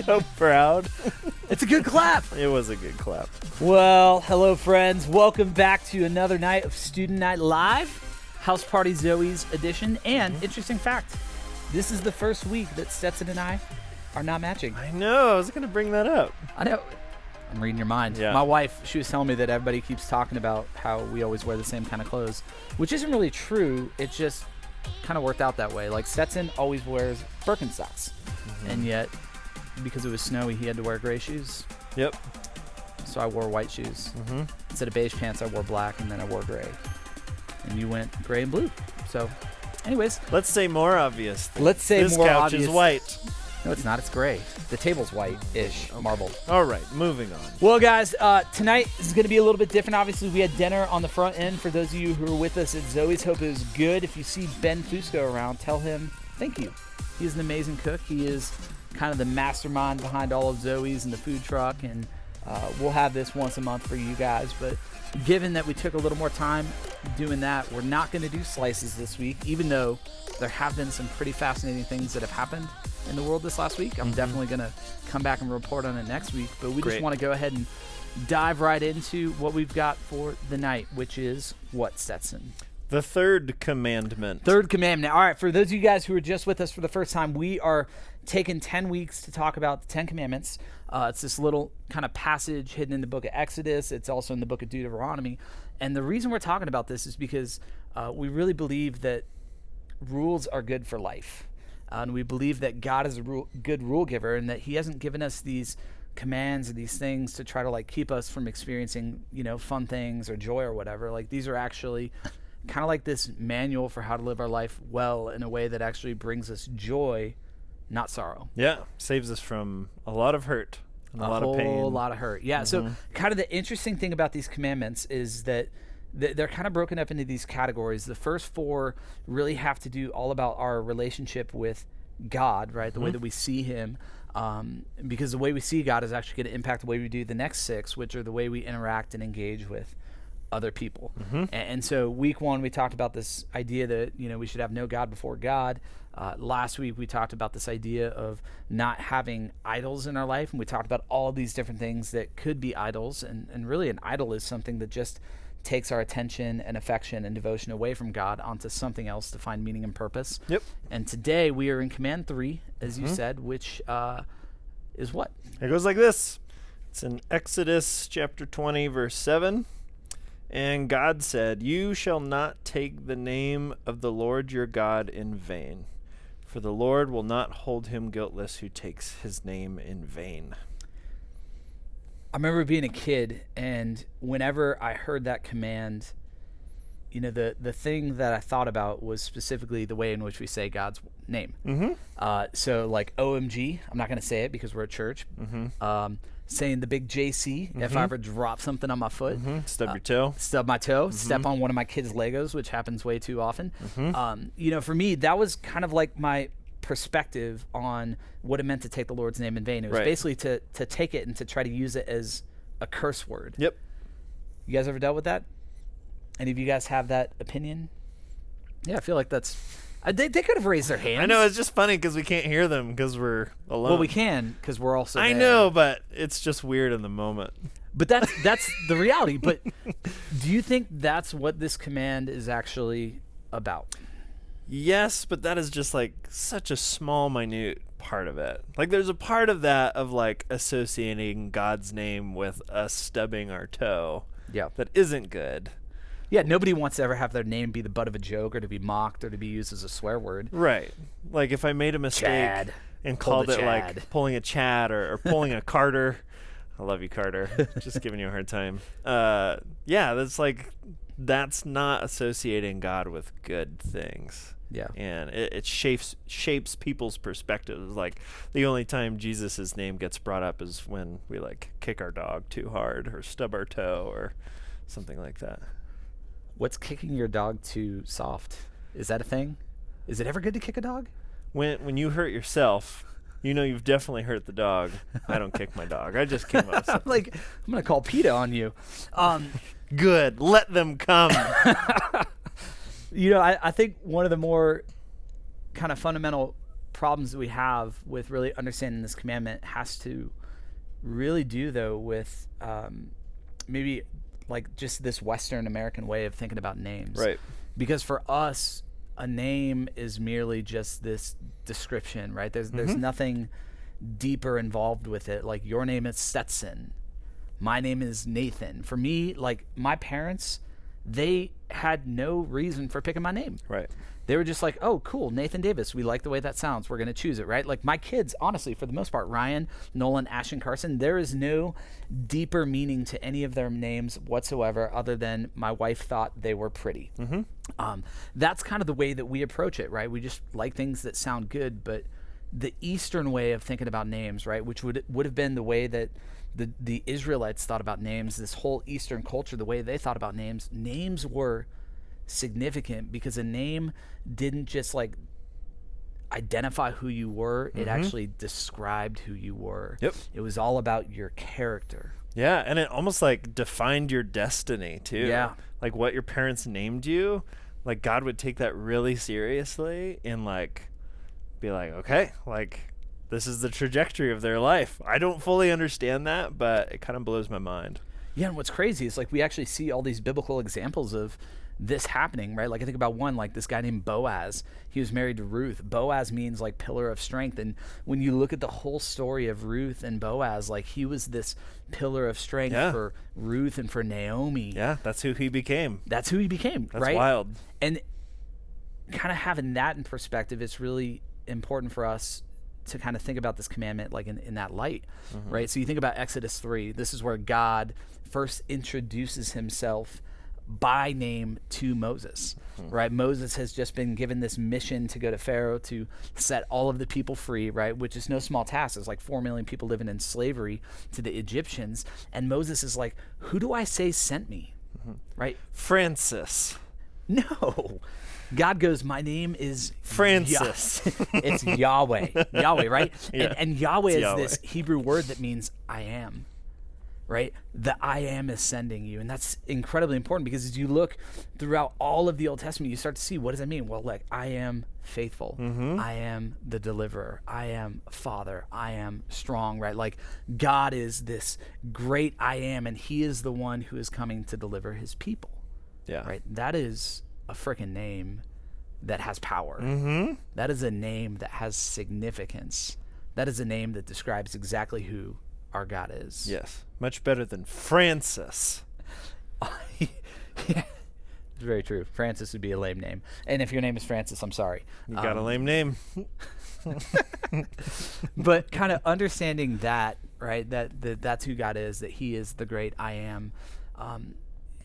so proud. It's a good clap. It was a good clap. Well, hello, friends. Welcome back to another night of Student Night Live, House Party Zoe's edition. And interesting fact, this is the first week that Stetson and I are not matching. I know. I was going to bring that up. I know. I'm reading your mind. Yeah. My wife, she was telling me that everybody keeps talking about how we always wear the same kind of clothes, which isn't really true. It just kind of worked out that way. Like Stetson always wears Birkenstocks, and yet because it was snowy, he had to wear gray shoes. Yep. So I wore white shoes. Instead of beige pants, I wore black, and then I wore gray. And you went gray and blue. So, anyways. Let's say more obvious. Let's say this more couch obvious. is white. No, it's not. It's gray. The table's white-ish, marbled. All right, moving on. Well, guys, tonight is going to be a little bit different. Obviously, we had dinner on the front end. For those of you who are with us at Zoe's, hope it was good. If you see Ben Fusco around, tell him thank you. He's an amazing cook. He is kind of the mastermind behind all of Zoe's and the food truck, and we'll have this once a month for you guys. But given that we took a little more time doing that, we're not going to do slices this week, even though there have been some pretty fascinating things that have happened in the world this last week. I'm definitely going to come back and report on it next week, but we just want to go ahead and dive right into what we've got for the night, which is what, Stetson? The third commandment. Third commandment. All right, for those of you guys who are just with us for the first time, we are taking 10 weeks to talk about the 10 commandments. It's this little kind of passage hidden in the book of Exodus. It's also in the book of Deuteronomy. And the reason we're talking about this is because we really believe that rules are good for life. And we believe that God is a good rule giver, and that he hasn't given us these commands or these things to try to like keep us from experiencing, fun things or joy or whatever. Like, these are actually kind of like this manual for how to live our life well in a way that actually brings us joy, not sorrow. Yeah, saves us from a lot of hurt and a lot of pain. A whole lot of hurt. Yeah, so kind of the interesting thing about these commandments is that they're kind of broken up into these categories. The first four really have to do all about our relationship with God, right? The way that we see him, because the way we see God is actually going to impact the way we do the next six, which are the way we interact and engage with other people. And so week one, we talked about this idea that, we should have no God before God. Last week, we talked about this idea of not having idols in our life. And we talked about all these different things that could be idols. And really an idol is something that just takes our attention and affection and devotion away from God onto something else to find meaning and purpose. Yep. And today we are in command 3, as you said, which is what? It goes like this. It's in Exodus chapter 20, verse 7. And God said, "You shall not take the name of the Lord your God in vain, for the Lord will not hold him guiltless who takes his name in vain." I remember being a kid, and whenever I heard that command, the thing that I thought about was specifically the way in which we say God's name. So like OMG, I'm not going to say it because we're at church. Saying the big JC if I ever drop something on my foot. Stub your toe. Stub my toe. Step on one of my kids' Legos, which happens way too often. For me, that was kind of like my perspective on what it meant to take the Lord's name in vain. It was basically to take it and to try to use it as a curse word. Yep. You guys ever dealt with that? Any of you guys have that opinion? Yeah, I feel like that's... They could have raised their hands. I know, it's just funny because we can't hear them because we're alone. Well, we can because we're also I there. know, but it's just weird in the moment. But that's the reality. But do you think that's what this command is actually about? Yes, but that is just like such a small, minute part of it. Like, there's a part of that of like associating God's name with us stubbing our toe. Yeah. That isn't good. Yeah, nobody wants to ever have their name be the butt of a joke or to be mocked or to be used as a swear word. Right. Like, if I made a mistake Chad. and Pull called the it Chad. like pulling a Chad or pulling a Carter. I love you, Carter. Just giving you a hard time. Yeah, that's not associating God with good things. Yeah. And it shapes people's perspectives. Like, the only time Jesus' name gets brought up is when we like kick our dog too hard or stub our toe or something like that. What's kicking your dog too soft? Is that a thing? Is it ever good to kick a dog? When you hurt yourself, you've definitely hurt the dog. I don't kick my dog. I just kick myself. I'm going to call PETA on you. Good. Let them come. I think one of the more kind of fundamental problems that we have with really understanding this commandment has to really do, though, with maybe like just this Western American way of thinking about names. Right. Because for us, a name is merely just this description, right? There's nothing deeper involved with it. Like, your name is Stetson. My name is Nathan. For me, like, my parents, they had no reason for picking my name. Right. They were just like, oh, cool, Nathan Davis. We like the way that sounds. We're going to choose it, right? Like, my kids, honestly, for the most part, Ryan, Nolan, Ashton, Carson, there is no deeper meaning to any of their names whatsoever other than my wife thought they were pretty. That's kind of the way that we approach it, right? We just like things that sound good, but the Eastern way of thinking about names, right, which would have been the way that the Israelites thought about names, this whole Eastern culture, the way they thought about names were significant because a name didn't just like identify who you were, it actually described who you were. Yep. It was all about your character. Yeah, and it almost like defined your destiny too. Yeah. Like what your parents named you, like God would take that really seriously and like be like, okay, like this is the trajectory of their life. I don't fully understand that, but it kind of blows my mind. Yeah, and what's crazy is like we actually see all these biblical examples of this happening, right? Like I think about one, like this guy named Boaz. He was married to Ruth. Boaz means like pillar of strength. And when you look at the whole story of Ruth and Boaz, like he was this pillar of strength for Ruth and for Naomi. Yeah, that's who he became. That's who he became, That's right? wild. And kind of having that in perspective, it's really important for us to kind of think about this commandment like in that light, right? So you think about Exodus 3. This is where God first introduces himself by name to Moses, right? Moses has just been given this mission to go to Pharaoh to set all of the people free, right? Which is no small task. It's like 4 million people living in slavery to the Egyptians. And Moses is like, who do I say sent me, right? Francis. No. God goes, my name is Francis. It's Yahweh. Yahweh, right? Yeah, And Yahweh is Yahweh. this Hebrew word that means I am, right? The I am is sending you. And that's incredibly important because as you look throughout all of the Old Testament, you start to see, what does that mean? Well, like, I am faithful. I am the deliverer. I am Father. I am strong, right? Like, God is this great I am, and he is the one who is coming to deliver his people, Yeah. right? That is a freaking name that has power. That is a name that has significance. That is a name that describes exactly who our God is. Yes. Much better than Francis. Yeah, it's very true. Francis would be a lame name. And if your name is Francis, I'm sorry. You got a lame name. But kind of understanding that, right, that's who God is, that he is the great I am,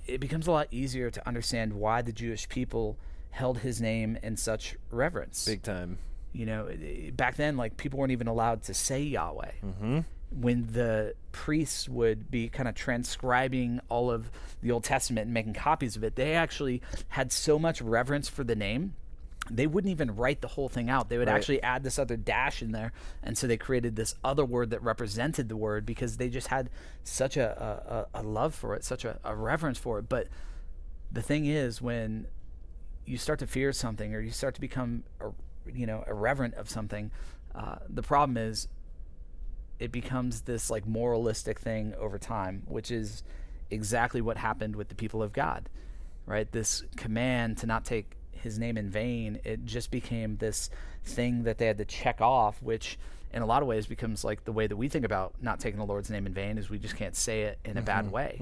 it becomes a lot easier to understand why the Jewish people held his name in such reverence. Big time. You know, back then, like, people weren't even allowed to say Yahweh. When the priests would be kind of transcribing all of the Old Testament and making copies of it, they actually had so much reverence for the name, they wouldn't even write the whole thing out. They would actually add this other dash in there, and so they created this other word that represented the word because they just had such a love for it, such a reverence for it. But the thing is, when you start to fear something or you start to become irreverent of something, the problem is it becomes this like moralistic thing over time, which is exactly what happened with the people of God, right? This command to not take his name in vain, it just became this thing that they had to check off, which in a lot of ways becomes like the way that we think about not taking the Lord's name in vain is we just can't say it in a bad way.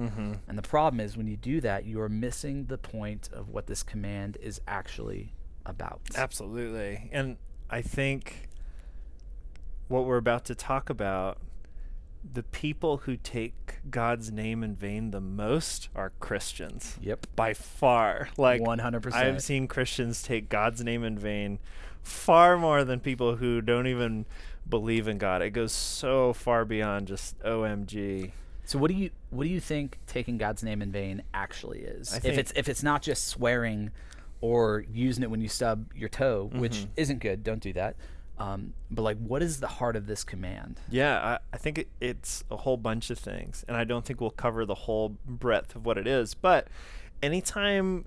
And the problem is when you do that, you are missing the point of what this command is actually about. Absolutely. And I think what we're about to talk about, the people who take God's name in vain the most are Christians. Yep. By far. Like 100%. I've seen Christians take God's name in vain far more than people who don't even believe in God. It goes so far beyond just OMG. So what do you think taking God's name in vain actually is? If it's not just swearing or using it when you stub your toe, which isn't good, don't do that. But like, what is the heart of this command? Yeah, I think it's a whole bunch of things, and I don't think we'll cover the whole breadth of what it is. But anytime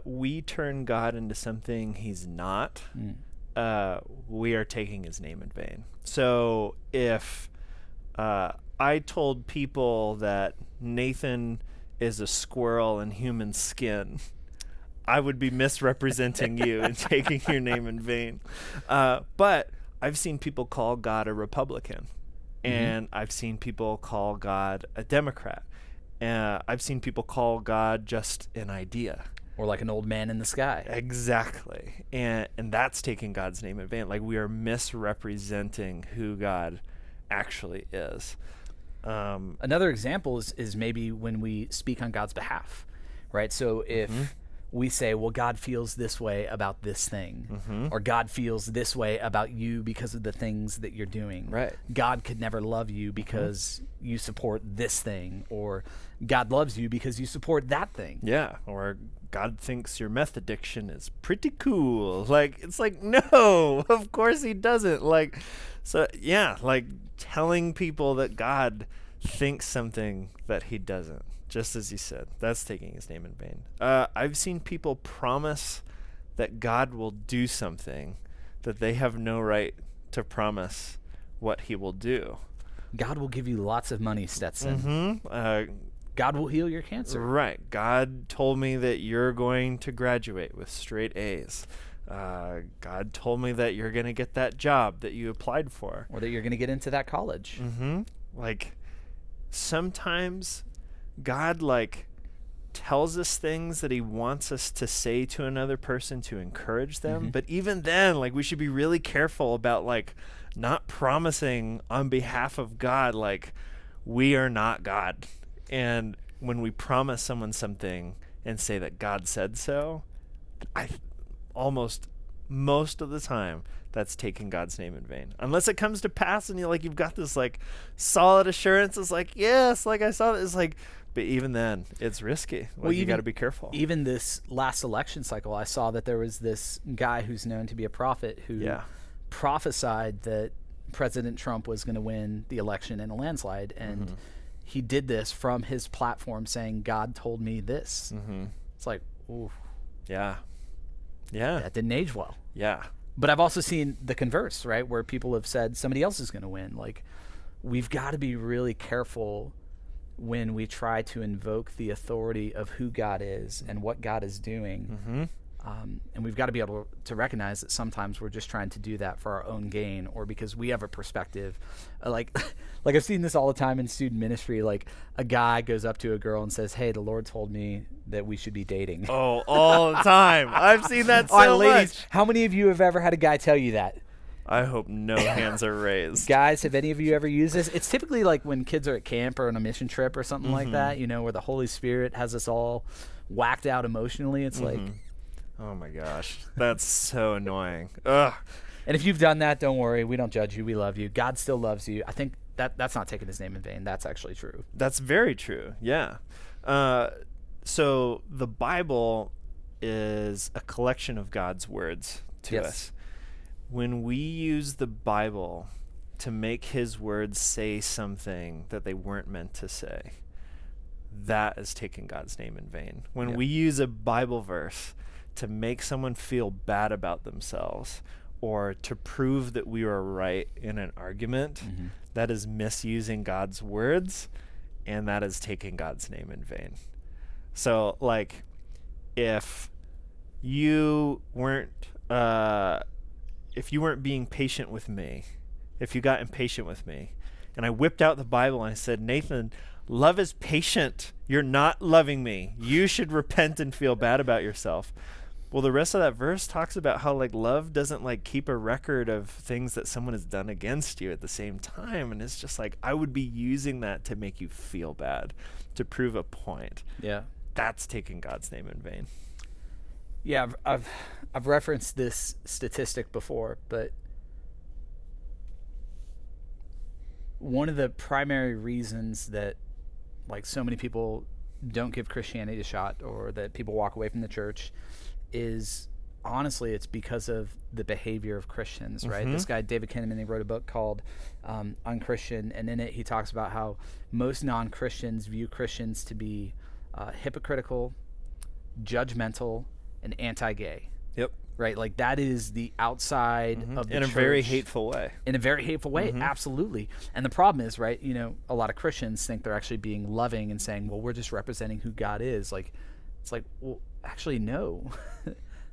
we turn God into something he's not, we are taking his name in vain. So if I told people that Nathan is a squirrel in human skin, I would be misrepresenting you and taking your name in vain. But I've seen people call God a Republican, and I've seen people call God a Democrat. I've seen people call God just an idea. Or like an old man in the sky. Exactly. And that's taking God's name in vain. Like, we are misrepresenting who God actually is. Another example is maybe when we speak on God's behalf, right? So if we say, well, God feels this way about this thing, or God feels this way about you because of the things that you're doing. Right. God could never love you because you support this thing, or God loves you because you support that thing. Yeah. Or God thinks your meth addiction is pretty cool. Like, it's like, no, of course he doesn't. Like, so yeah, like telling people that God thinks something that he doesn't. Just as you said, that's taking his name in vain. I've seen people promise that God will do something that they have no right to promise what he will do. God will give you lots of money, Stetson. God will heal your cancer. Right. God told me that you're going to graduate with straight A's. God told me that you're going to get that job that you applied for. Or that you're going to get into that college. Like, sometimes God like tells us things that he wants us to say to another person to encourage them. But even then, like, we should be really careful about like not promising on behalf of God. Like, we are not God. And when we promise someone something and say that God said so, almost most of the time that's taking God's name in vain. Unless it comes to pass and you've got this like solid assurance. It's like, yes, like I saw it. It's like, but even then it's risky. Like, you got to be careful. Even this last election cycle, I saw that there was this guy who's known to be a prophet who prophesied that President Trump was going to win the election in a landslide. And he did this from his platform saying, God told me this. It's like, ooh. Yeah. That didn't age well. Yeah. But I've also seen the converse, right? Where people have said somebody else is going to win. Like, we've got to be really careful when we try to invoke the authority of who God is and what God is doing. And we've got to be able to recognize that sometimes we're just trying to do that for our own gain, or because we have a perspective. Like I've seen this all the time in student ministry. Like, a guy goes up to a girl and says, "Hey, the Lord told me that we should be dating." Oh, all the time. I've seen that so ladies, much. how many of you have ever had a guy tell you that? I hope no hands are raised. Guys, have any of you ever used this? It's typically like when kids are at camp or on a mission trip or something like that, where the Holy Spirit has us all whacked out emotionally. It's like, oh my gosh, that's so annoying. Ugh. And if you've done that, don't worry. We don't judge you. We love you. God still loves you. I think that's not taking his name in vain. That's actually true. That's very true. Yeah. So the Bible is a collection of God's words to us. When we use the Bible to make his words say something that they weren't meant to say, that is taking God's name in vain. When we use a Bible verse to make someone feel bad about themselves, or to prove that we are right in an argument, that is misusing God's words, and that is taking God's name in vain. So, like, if you weren't being patient with me, if you got impatient with me, and I whipped out the Bible and I said, Nathan, love is patient. You're not loving me. You should repent and feel bad about yourself. Well, the rest of that verse talks about how, like, love doesn't, like, keep a record of things that someone has done against you at the same time. And it's just like, I would be using that to make you feel bad, to prove a point. Yeah. That's taking God's name in vain. Yeah, I've referenced this statistic before, but one of the primary reasons that, like, so many people don't give Christianity a shot, or that people walk away from the church, is honestly it's because of the behavior of Christians, right? This guy David Kinnaman, he wrote a book called Unchristian, and in it he talks about how most non-Christians view Christians to be hypocritical, judgmental, and anti-gay. Yep. right? Like that is the outside of the in a church. very hateful way. In a very hateful way, absolutely. And the problem is, right, a lot of Christians think they're actually being loving and saying, well, we're just representing who God is. Like, it's like, well, actually, no.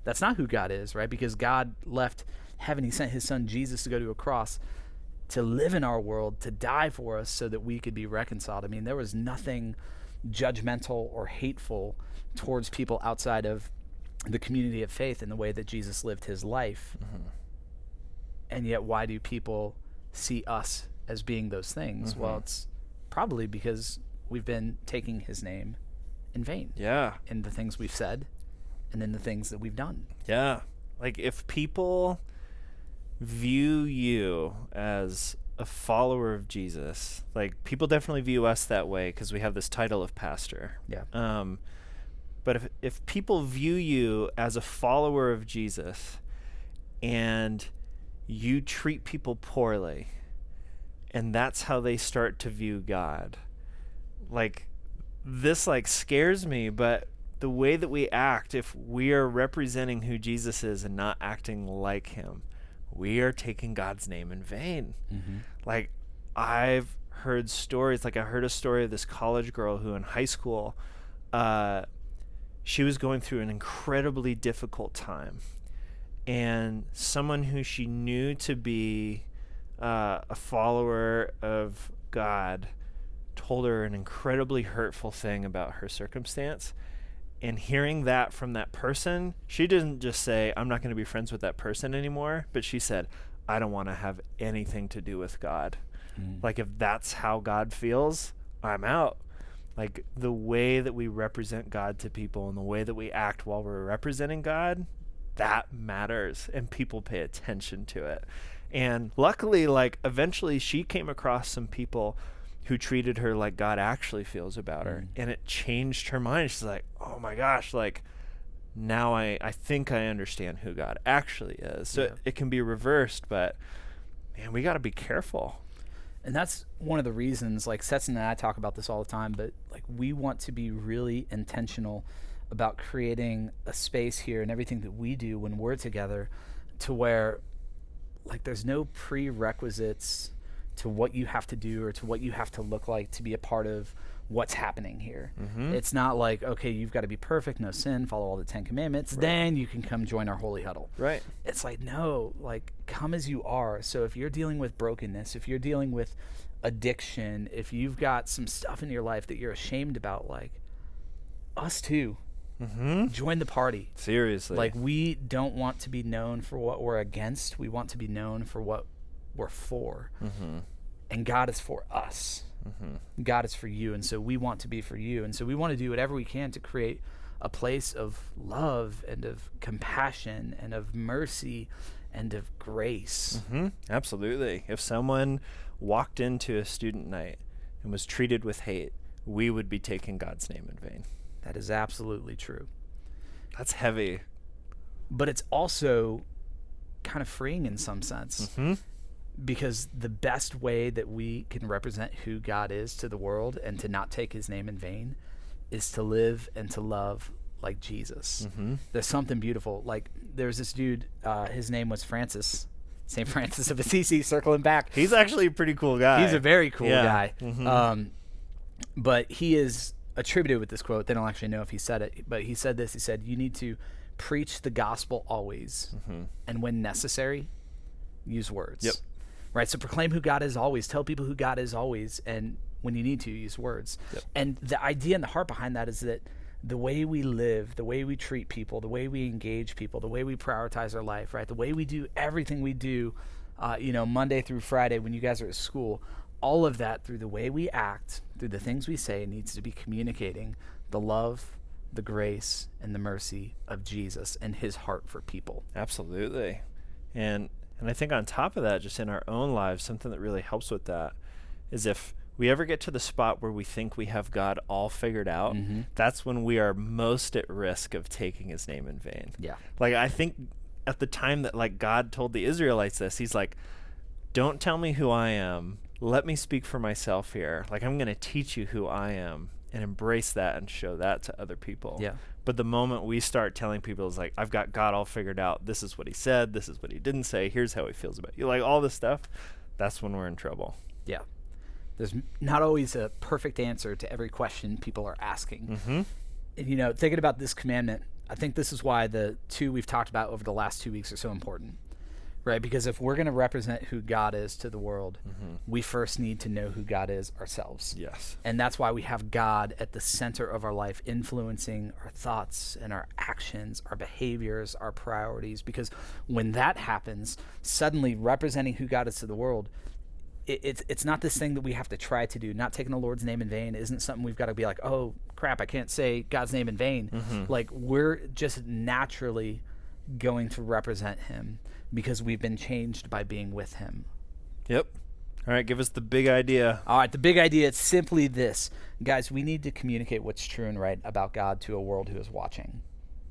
That's not who God is, right? Because God left heaven. He sent his son Jesus to go to a cross to live in our world, to die for us so that we could be reconciled. I mean, there was nothing judgmental or hateful towards people outside of the community of faith in the way that Jesus lived his life. And yet, why do people see us as being those things? Well, it's probably because we've been taking his name in vain. Yeah. In the things we've said and in the things that we've done. Yeah. Like if people view you as a follower of Jesus, like people definitely view us that way because we have this title of pastor. Yeah. But if people view you as a follower of Jesus and you treat people poorly, and that's how they start to view God, like this like scares me, but the way that we act, if we are representing who Jesus is and not acting like him, we are taking God's name in vain. Like I've heard stories, like I heard a story of this college girl who in high school, she was going through an incredibly difficult time, and someone who she knew to be a follower of God told her an incredibly hurtful thing about her circumstance. And hearing that from that person, she didn't just say, I'm not going to be friends with that person anymore, but she said, I don't want to have anything to do with God. Like if that's how God feels, I'm out. Like the way that we represent God to people and the way that we act while we're representing God, that matters, and people pay attention to it. And luckily, like eventually she came across some people who treated her like God actually feels about her, and it changed her mind. She's like, oh my gosh, like now I think I understand who God actually is. So it can be reversed, but man, we got to be careful. And that's one of the reasons, like Setson and I talk about this all the time, but like we want to be really intentional about creating a space here and everything that we do when we're together to where like there's no prerequisites to what you have to do or to what you have to look like to be a part of what's happening here. It's not like, okay, you've got to be perfect, no sin, follow all the 10 commandments, then you can come join our holy huddle. Right. It's like, no, like come as you are. So if you're dealing with brokenness, if you're dealing with addiction, if you've got some stuff in your life that you're ashamed about, like us too, join the party. Seriously. Like we don't want to be known for what we're against. We want to be known for what we're for. And God is for us. God is for you, and so we want to be for you, and so we want to do whatever we can to create a place of love and of compassion and of mercy and of grace. Absolutely. If someone walked into a student night and was treated with hate, we would be taking God's name in vain. That is absolutely true. That's heavy. But it's also kind of freeing in some sense. Because the best way that we can represent who God is to the world and to not take his name in vain is to live and to love like Jesus. There's something beautiful. Like there's this dude, his name was Francis, St. Francis of Assisi, circling back. He's actually a pretty cool guy. He's a very cool guy. But he is attributed with this quote. They don't actually know if he said it, but he said this. He said, you need to preach the gospel always. And when necessary, use words. Right, so proclaim who God is always. Tell people who God is always, and when you need to, use words. And the idea and the heart behind that is that the way we live, the way we treat people, the way we engage people, the way we prioritize our life, right, the way we do everything we do, Monday through Friday when you guys are at school, all of that through the way we act, through the things we say, needs to be communicating the love, the grace, and the mercy of Jesus and his heart for people. Absolutely. And I think on top of that, just in our own lives, something that really helps with that is if we ever get to the spot where we think we have God all figured out, that's when we are most at risk of taking his name in vain. Like I think at the time that like God told the Israelites this, he's like, don't tell me who I am. Let me speak for myself here. Like I'm going to teach you who I am. and embrace that and show that to other people. Yeah. But the moment we start telling people, it's like, I've got God all figured out. This is what he said. This is what he didn't say. Here's how he feels about you. Like all this stuff, that's when we're in trouble. Yeah. There's not always a perfect answer to every question people are asking. Mm-hmm. And, you know, thinking about this commandment, I think this is why the two we've talked about over the last 2 weeks are so important, right? Because if we're going to represent who God is to the world, we first need to know who God is ourselves. Yes. And that's why we have God at the center of our life, influencing our thoughts and our actions, our behaviors, our priorities. Because when that happens, suddenly representing who God is to the world, it's not this thing that we have to try to do. Not taking the Lord's name in vain isn't something we've got to be like, oh, crap, I can't say God's name in vain. Like, we're just naturally going to represent him because we've been changed by being with him. Yep. All right, give us the big idea. All right, the big idea is simply this. Guys, we need to communicate what's true and right about God to a world who is watching.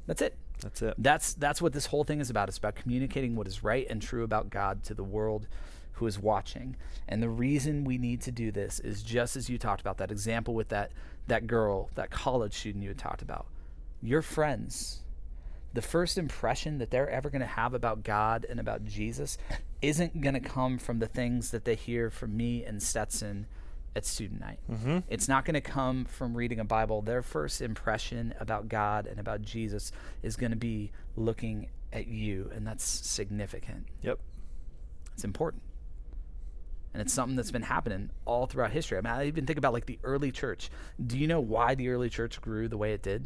That's it. That's it. That's what this whole thing is about. It's about communicating what is right and true about God to the world who is watching. And the reason we need to do this is just as you talked about, that example with that girl, that college student you had talked about. Your friends, the first impression that they're ever going to have about God and about Jesus isn't going to come from the things that they hear from me and Stetson at student night. It's not going to come from reading a Bible. Their first impression about God and about Jesus is going to be looking at you, and that's significant. Yep. It's important. And it's something that's been happening all throughout history. I mean, I even think about like the early church. Do you know why the early church grew the way it did?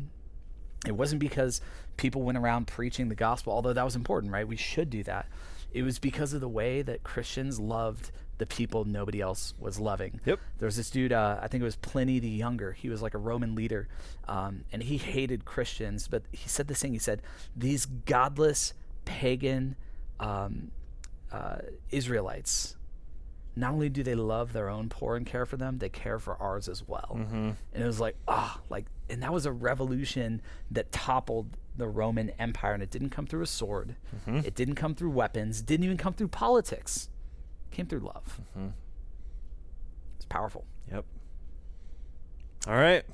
It wasn't because people went around preaching the gospel, although that was important, right? We should do that. It was because of the way that Christians loved the people nobody else was loving. Yep. There was this dude, I think it was Pliny the Younger. He was like a Roman leader, and he hated Christians, but he said this thing. He said, these godless, pagan Israelites, not only do they love their own poor and care for them, they care for ours as well. And it was like, and that was a revolution that toppled the Roman Empire, and it didn't come through a sword. It didn't come through weapons. It didn't even come through politics. It came through love. It's powerful. Yep. All right.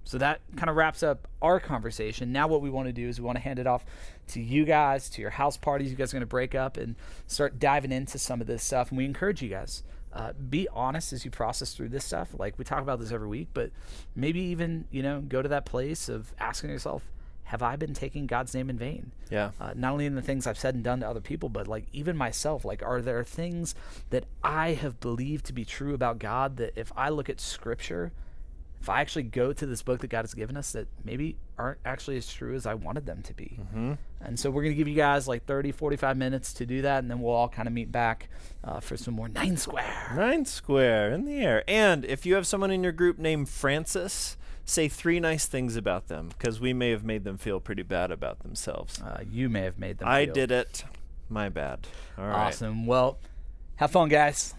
So that kind of wraps up our conversation. Now what we want to do is we want to hand it off to you guys, to your house parties. You guys are going to break up and start diving into some of this stuff. And we encourage you guys, be honest as you process through this stuff. Like, we talk about this every week, but maybe even, go to that place of asking yourself, have I been taking God's name in vain? Yeah. Not only in the things I've said and done to other people, but like even myself. Like, are there things that I have believed to be true about God that if I look at Scripture, if I actually go to this book that God has given us, that maybe aren't actually as true as I wanted them to be? And so we're going to give you guys like 30, 45 minutes to do that, and then we'll all kind of meet back for some more 9 Square. 9 Square in the air. And if you have someone in your group named Francis, say 3 nice things about them, because we may have made them feel pretty bad about themselves. You may have made them I feel. did it. My bad. All right. Awesome. Well, have fun, guys.